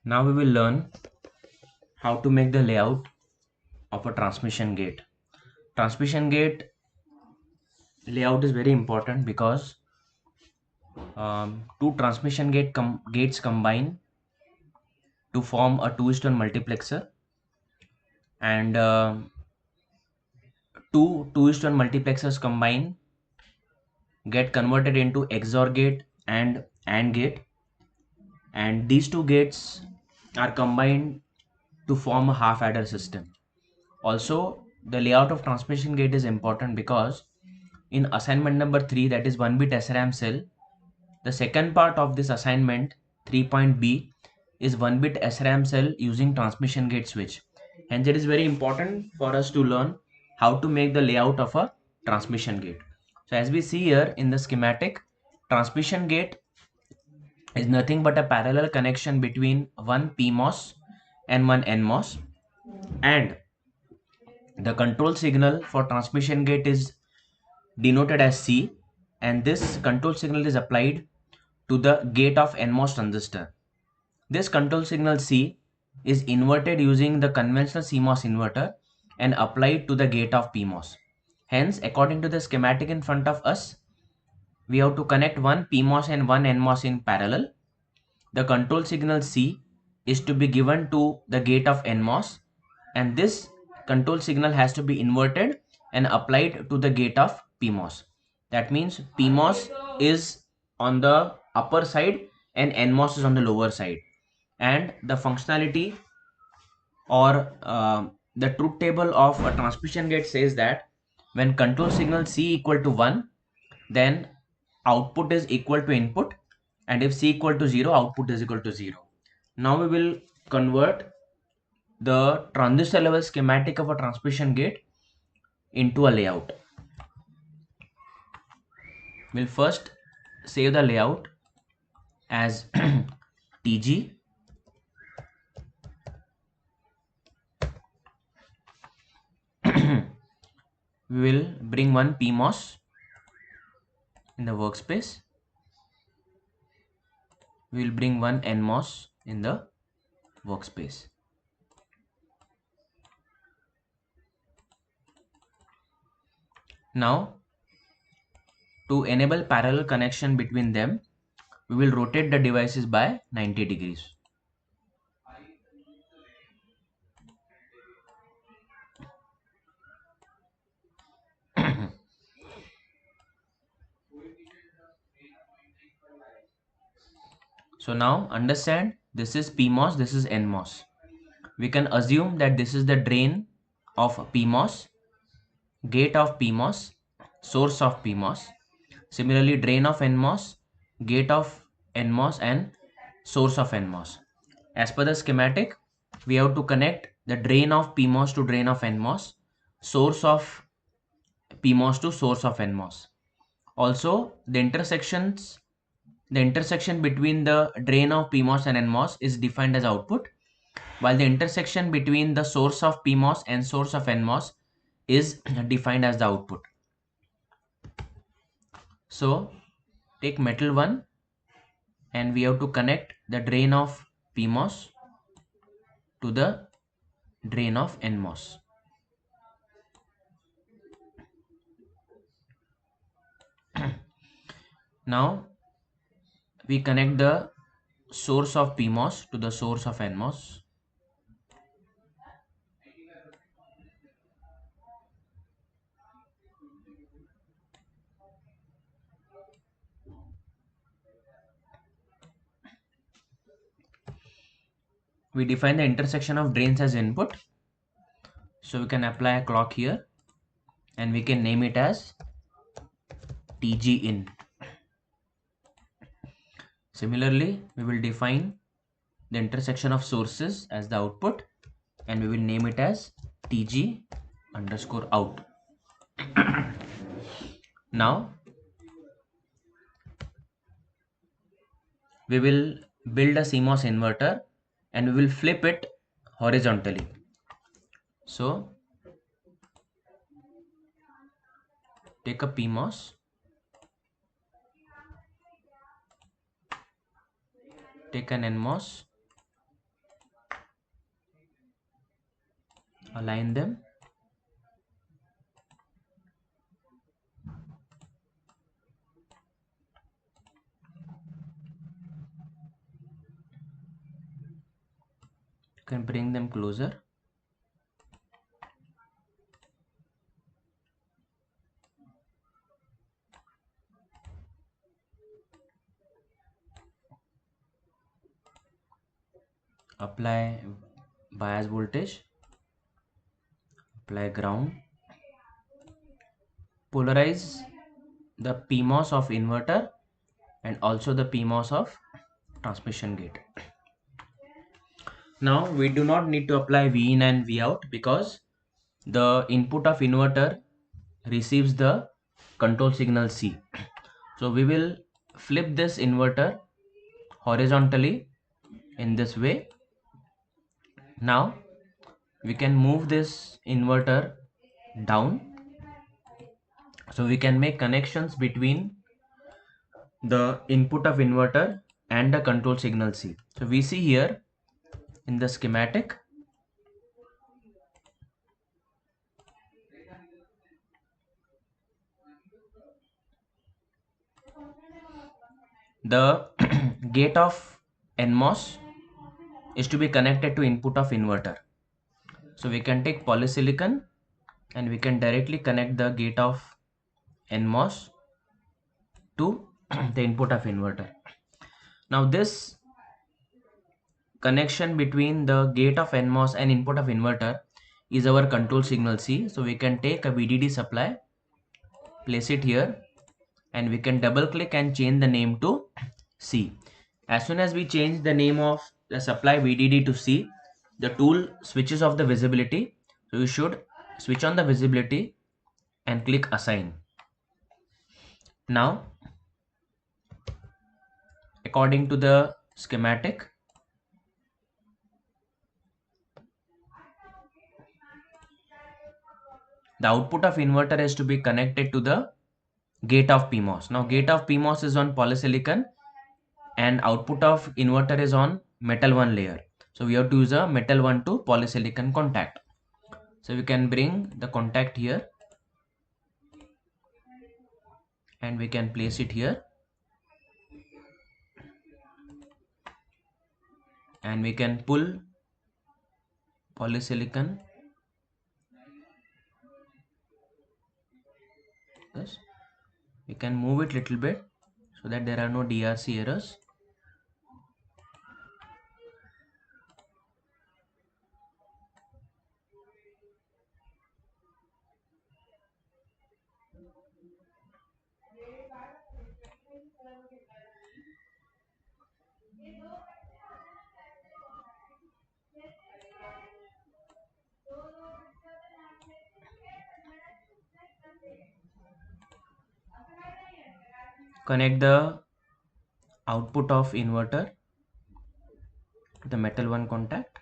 Now we will learn how to make the layout of a transmission gate. Transmission gate layout is very important because two transmission gates combine to form a 2:1 multiplexer, and two 2:1 multiplexers combine get converted into XOR gate and AND gate, and these two gates are combined to form a half adder system. Also, the layout of transmission gate is important because in assignment number 3, that is 1 bit SRAM cell, the second part of this assignment 3.b is 1 bit SRAM cell using transmission gate switch. Hence it is very important for us to learn how to make the layout of a transmission gate. So as we see here in the schematic, transmission gate is nothing but a parallel connection between one PMOS and one NMOS, and the control signal for transmission gate is denoted as C, and this control signal is applied to the gate of NMOS transistor. This control signal C is inverted using the conventional CMOS inverter and applied to the gate of PMOS. Hence, according to the schematic in front of us, we have to connect one PMOS and one NMOS in parallel. The control signal C is to be given to the gate of NMOS, and this control signal has to be inverted and applied to the gate of PMOS. That means PMOS is on the upper side and NMOS is on the lower side. And the functionality or the truth table of a transmission gate says that when control signal C equal to 1, then output is equal to input, and if C equal to 0, output is equal to 0. Now we will convert the transistor level schematic of a transmission gate into a layout. We'll first save the layout as TG. We will bring one PMOS in the workspace. We will bring one NMOS in the workspace. Now, to enable parallel connection between them, we will rotate the devices by 90 degrees. So now understand, this is PMOS, this is NMOS. We can assume that this is the drain of PMOS, gate of PMOS, source of PMOS. Similarly, drain of NMOS, gate of NMOS, and source of NMOS. As per the schematic, we have to connect the drain of PMOS to drain of NMOS, source of PMOS to source of NMOS. Also, the intersection between the drain of PMOS and NMOS is defined as output, while the intersection between the source of PMOS and source of NMOS is defined as the output. So take metal 1, and we have to connect the drain of PMOS to the drain of NMOS. Now we connect the source of PMOS to the source of NMOS. We define the intersection of drains as input, so we can apply a clock here and we can name it as TG in. Similarly, we will define the intersection of sources as the output, and we will name it as TG underscore out. Now we will build a CMOS inverter and we will flip it horizontally. So take a PMOS, take an NMOS, align them. You can bring them closer. Apply bias voltage, apply ground, polarize the PMOS of inverter and also the PMOS of transmission gate. Now we do not need to apply V in and V out because the input of inverter receives the control signal C. So we will flip this inverter horizontally in this way. Now we can move this inverter down, so we can make connections between the input of inverter and the control signal C. So we see here in the schematic, the gate of NMOS is to be connected to input of inverter. So we can take polysilicon and we can directly connect the gate of NMOS to the input of inverter. Now this connection between the gate of NMOS and input of inverter is our control signal C. So we can take a VDD supply, place it here, and we can double click and change the name to C. As soon as we change the name of the supply VDD to C, the tool switches off the visibility. So you should switch on the visibility and click assign. Now, according to the schematic, the output of inverter is to be connected to the gate of PMOS. Now gate of PMOS is on polysilicon and output of inverter is on metal 1 layer. So we have to use a metal 1 to polysilicon contact. So we can bring the contact here and we can place it here, and we can pull polysilicon. Yes, we can move it little bit so that there are no DRC errors. Connect the output of inverter to the metal 1 contact.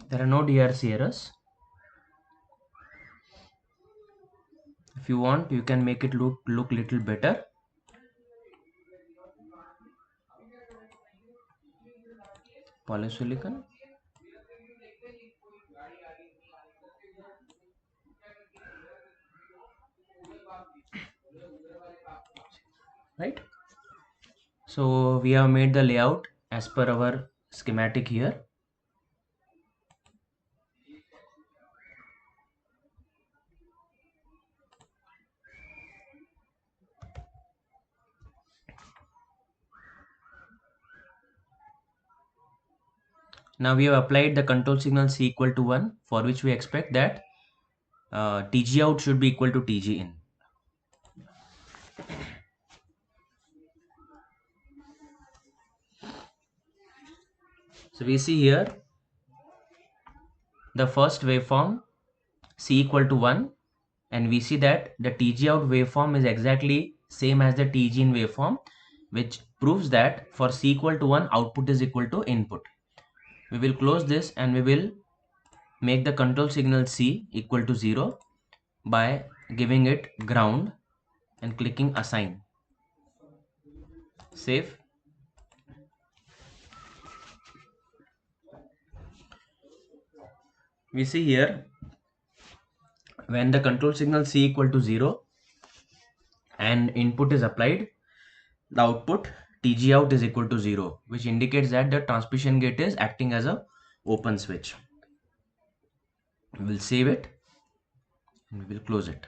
There are no DRC errors. If you want, you can make it look little better. Polysilicon. Right. So we have made the layout as per our schematic here. Now we have applied the control signal C equal to 1, for which we expect that TG out should be equal to TG in. So we see here the first waveform C equal to 1, and we see that the TG out waveform is exactly same as the TG in waveform, which proves that for C equal to 1, output is equal to input. We will close this and we will make the control signal C equal to 0 by giving it ground and clicking assign. Save. We see here when the control signal C equal to 0 and input is applied, the output TG out is equal to 0, which indicates that the transmission gate is acting as a open switch. We will save it and we will close it.